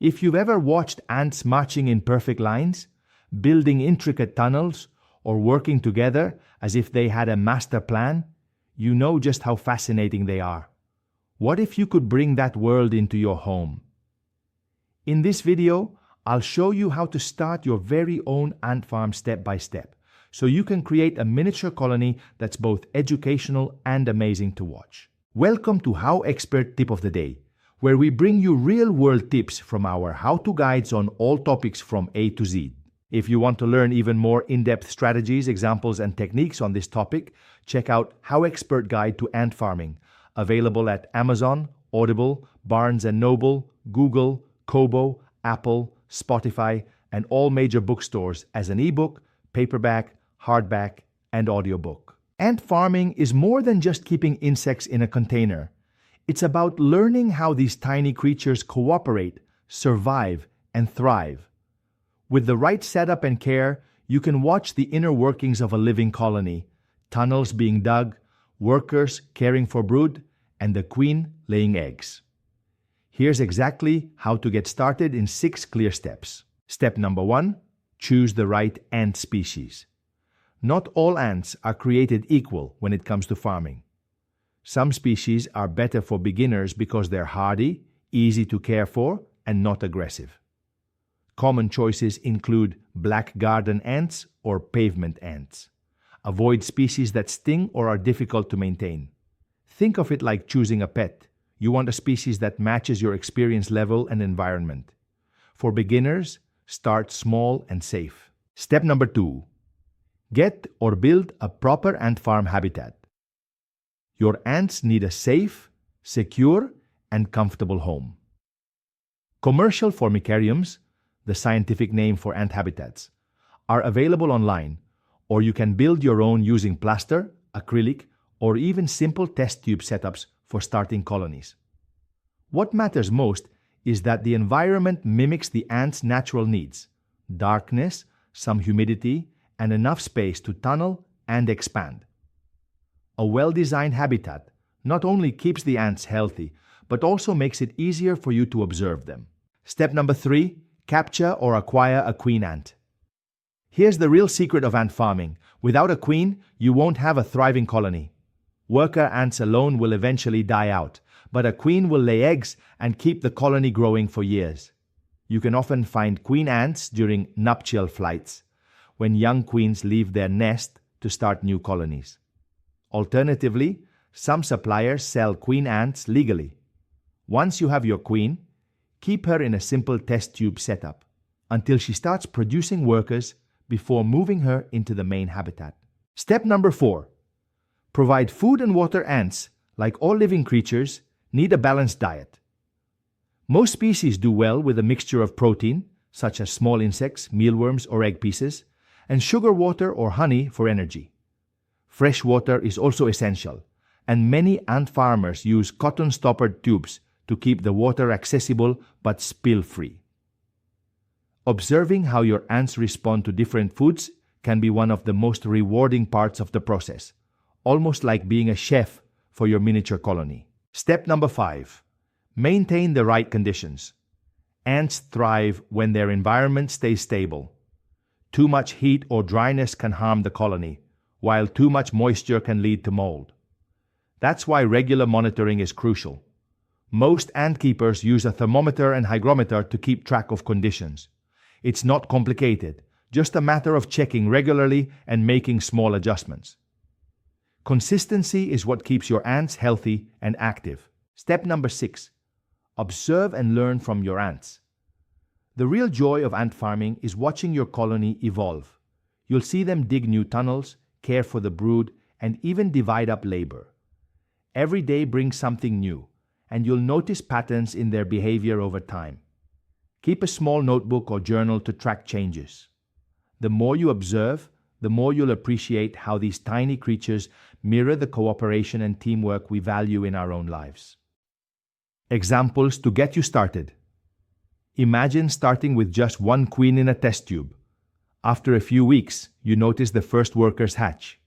If you've ever watched ants marching in perfect lines, building intricate tunnels, or working together as if they had a master plan, you know just how fascinating they are. What if you could bring that world into your home? In this video, I'll show you how to start your very own ant farm step by step, so you can create a miniature colony that's both educational and amazing to watch. Welcome to HowExpert Tip of the Day, where we bring you real-world tips from our how-to guides on all topics from A to Z. If you want to learn even more in-depth strategies, examples, and techniques on this topic, check out HowExpert Guide to Ant Farming, available at Amazon, Audible, Barnes & Noble, Google, Kobo, Apple, Spotify, and all major bookstores as an ebook, paperback, hardback, and audiobook. Ant farming is more than just keeping insects in a container. It's about learning how these tiny creatures cooperate, survive, and thrive. With the right setup and care, you can watch the inner workings of a living colony, tunnels being dug, workers caring for brood, and the queen laying eggs. Here's exactly how to get started in 6 clear steps. Step number 1, choose the right ant species. Not all ants are created equal when it comes to farming. Some species are better for beginners because they're hardy, easy to care for, and not aggressive. Common choices include black garden ants or pavement ants. Avoid species that sting or are difficult to maintain. Think of it like choosing a pet. You want a species that matches your experience level and environment. For beginners, start small and safe. Step number 2. Get or build a proper ant farm habitat. Your ants need a safe, secure, and comfortable home. Commercial formicariums, the scientific name for ant habitats, are available online, or you can build your own using plaster, acrylic, or even simple test tube setups for starting colonies. What matters most is that the environment mimics the ants' natural needs: darkness, some humidity, and enough space to tunnel and expand. A well-designed habitat not only keeps the ants healthy, but also makes it easier for you to observe them. Step number 3, capture or acquire a queen ant. Here's the real secret of ant farming. Without a queen, you won't have a thriving colony. Worker ants alone will eventually die out, but a queen will lay eggs and keep the colony growing for years. You can often find queen ants during nuptial flights, when young queens leave their nest to start new colonies. Alternatively, some suppliers sell queen ants legally. Once you have your queen, keep her in a simple test tube setup until she starts producing workers before moving her into the main habitat. Step number 4. Provide food and water. Ants, like all living creatures, need a balanced diet. Most species do well with a mixture of protein, such as small insects, mealworms, or egg pieces, and sugar water or honey for energy. Fresh water is also essential, and many ant farmers use cotton-stoppered tubes to keep the water accessible but spill-free. Observing how your ants respond to different foods can be one of the most rewarding parts of the process, almost like being a chef for your miniature colony. Step number 5. Maintain the right conditions. Ants thrive when their environment stays stable. Too much heat or dryness can harm the colony, while too much moisture can lead to mold. That's why regular monitoring is crucial. Most ant keepers use a thermometer and hygrometer to keep track of conditions. It's not complicated, just a matter of checking regularly and making small adjustments. Consistency is what keeps your ants healthy and active. Step number 6. Observe and learn from your ants. The real joy of ant farming is watching your colony evolve. You'll see them dig new tunnels, care for the brood, and even divide up labor. Every day brings something new, and you'll notice patterns in their behavior over time. Keep a small notebook or journal to track changes. The more you observe, the more you'll appreciate how these tiny creatures mirror the cooperation and teamwork we value in our own lives. Examples to get you started. Imagine starting with just one queen in a test tube. After a few weeks, you notice the first workers hatch.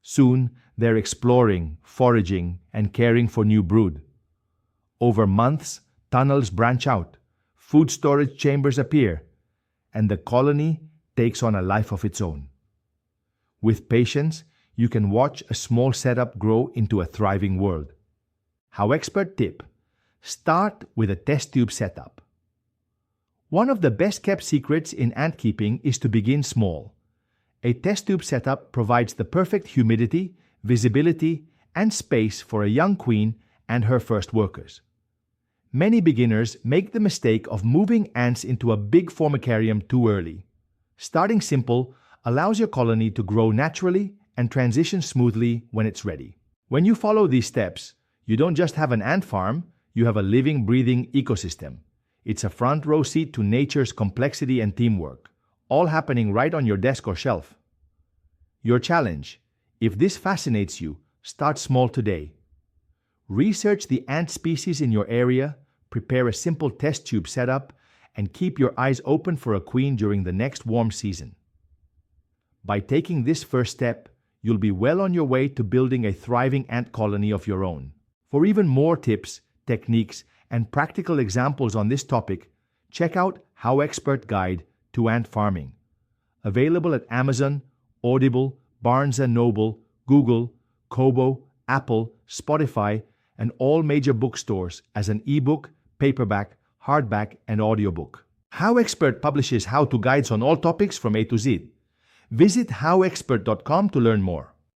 Soon, they're exploring, foraging, and caring for new brood. Over months, tunnels branch out. food storage chambers appear, and the colony takes on a life of its own. With patience, you can watch a small setup grow into a thriving world. HowExpert Tip: start with a test tube setup. One of the best-kept secrets in ant keeping is to begin small. A test tube setup provides the perfect humidity, visibility, and space for a young queen and her first workers. Many beginners make the mistake of moving ants into a big formicarium too early. Starting simple allows your colony to grow naturally and transition smoothly when it's ready. When you follow these steps, you don't just have an ant farm, you have a living, breathing ecosystem. It's a front row seat to nature's complexity and teamwork, all happening right on your desk or shelf. Your challenge: if this fascinates you, start small today. Research the ant species in your area, prepare a simple test tube setup, and keep your eyes open for a queen during the next warm season. By taking this first step, you'll be well on your way to building a thriving ant colony of your own. For even more tips, techniques, and practical examples on this topic, check out HowExpert Guide to Ant Farming. Available at Amazon, Audible, Barnes & Noble, Google, Kobo, Apple, Spotify, and all major bookstores as an ebook, paperback, hardback, and audiobook. HowExpert publishes how-to guides on all topics from A to Z. Visit howexpert.com to learn more.